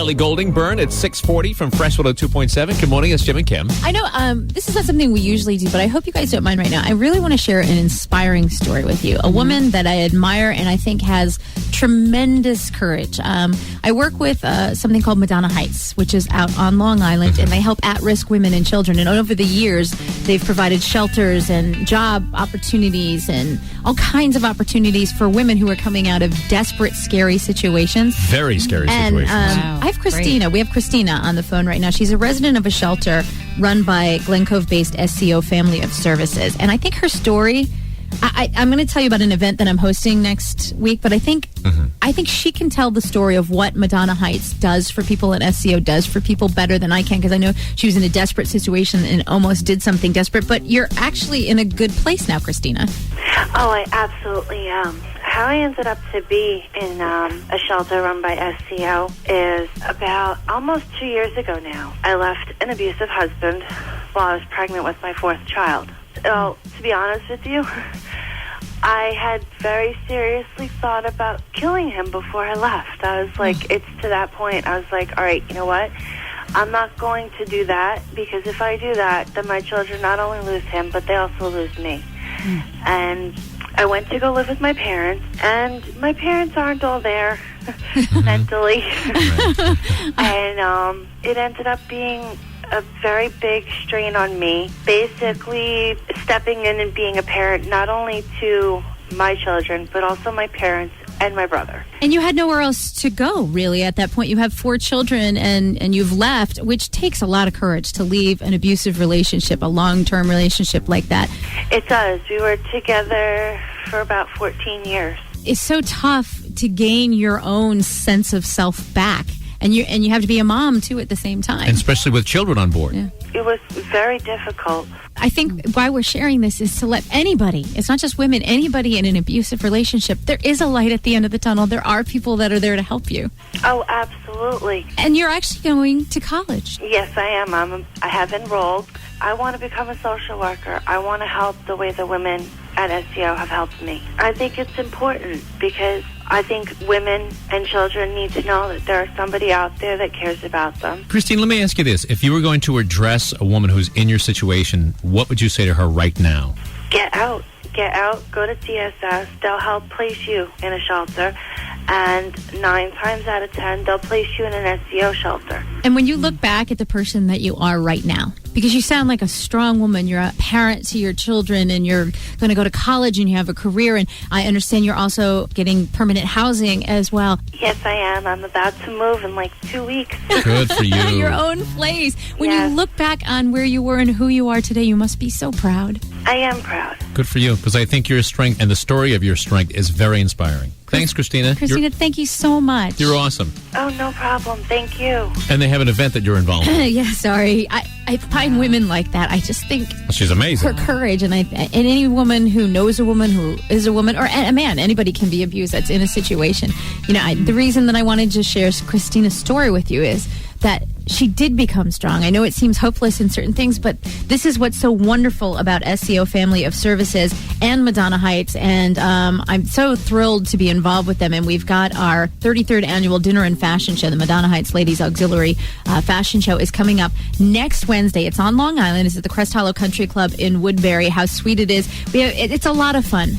Ellie Goulding, Burn at 6:40 from Fresh 102.7. Good morning, it's Jim and Kim. I know this is not something we usually do, but I hope you guys don't mind right now. I really want to share an inspiring story with you. A woman that I admire and I think has tremendous courage. I work with something called Madonna Heights, which is out on Long Island, and they help at-risk women and children. And over the years, they've provided shelters and job opportunities and all kinds of opportunities for women who are coming out of desperate, scary situations. Very scary situations. Wow. I have Christina. Great. We have Christina on the phone right now. She's a resident of a shelter run by Glen Cove-based SCO Family of Services. And I think her story, I'm going to tell you about an event that I'm hosting next week, but I think she can tell the story of what Madonna Heights does for people and SCO does for people better than I can, because I know she was in a desperate situation and almost did something desperate, but you're actually in a good place now, Christina. Oh, I absolutely am. How I ended up to be in a shelter run by SCO is about almost 2 years ago now. I left an abusive husband while I was pregnant with my fourth child. So, to be honest with you, I had very seriously thought about killing him before I left. I was like, it's to that point. I was like, all right, you know what? I'm not going to do that, because if I do that, then my children not only lose him, but they also lose me. And I went to go live with my parents, and my parents aren't all there mentally. And it ended up being a very big strain on me, basically stepping in and being a parent not only to my children, but also my parents and my brother. And you had nowhere else to go, really, at that point. You have 4 children and you've left, which takes a lot of courage to leave an abusive relationship, a long-term relationship like that. It does. We were together for about 14 years. It's so tough to gain your own sense of self back. And you have to be a mom, too, at the same time. And especially with children on board. Yeah. It was very difficult. I think why we're sharing this is to let anybody, it's not just women, anybody in an abusive relationship, there is a light at the end of the tunnel. There are people that are there to help you. Oh, absolutely. And you're actually going to college. Yes, I am. I have enrolled. I want to become a social worker. I want to help the way the women at SCO have helped me. I think it's important because I think women and children need to know that there is somebody out there that cares about them. Christine, let me ask you this. If you were going to address a woman who's in your situation, what would you say to her right now? Get out. Get out. Go to CSS. They'll help place you in a shelter. And 9 times out of 10, they'll place you in an SCO shelter. And when you look back at the person that you are right now, because you sound like a strong woman, you're a parent to your children, and you're going to go to college, and you have a career, and I understand you're also getting permanent housing as well. Yes, I am. I'm about to move in like 2 weeks. Good for you. Your own place. When Yes. you look back on where you were and who you are today, you must be so proud. I am proud. Good for you, because I think your strength and the story of your strength is very inspiring. Thanks, Christina. Christina, thank you so much. You're awesome. Oh, no problem. Thank you. And they have an event that you're involved in. Yeah, sorry. I find women like that. I just think She's amazing. her courage, and any woman who knows a woman who is a woman, or a man, anybody can be abused that's in a situation. You know, the reason that I wanted to share Christina's story with you is that she did become strong. I know it seems hopeless in certain things, but this is what's so wonderful about SCO Family of Services and Madonna Heights, and I'm so thrilled to be involved with them. And we've got our 33rd annual dinner and fashion show. The Madonna Heights Ladies Auxiliary Fashion Show is coming up next Wednesday. It's on Long Island. It's at the Crest Hollow Country Club in Woodbury. How sweet it is. It's a lot of fun.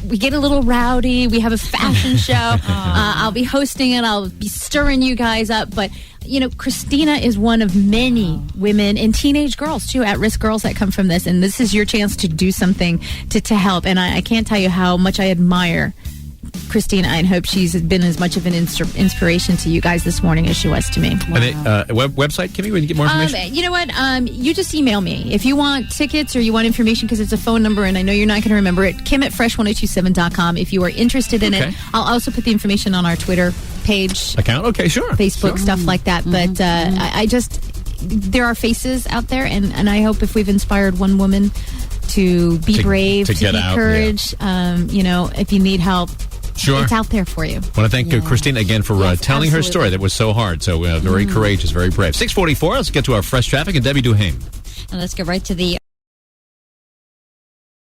We get a little rowdy. We have a fashion show. I'll be hosting it. I'll be stirring you guys up, but you know, Christina is one of many women and teenage girls, too, at-risk girls that come from this. And this is your chance to do something to help. And I can't tell you how much I admire Christina. I hope she's been as much of an inspiration to you guys this morning as she was to me. Wow. Website, Kimmy, where you get more information? You know what? You just email me. If you want tickets or you want information, because it's a phone number, and I know you're not going to remember it, Kim@fresh1027.com. If you are interested in it, I'll also put the information on our Twitter page. Account? Okay, sure. Facebook, stuff like that. But I just, there are faces out there, and I hope if we've inspired one woman to be brave, to get be out, courage, you know, if you need help, sure, it's out there for you. I want to thank Christina again for telling her story that was so hard. So very courageous, very brave. 6:44, let's get to our fresh traffic and Debbie Duhame. And let's go right to the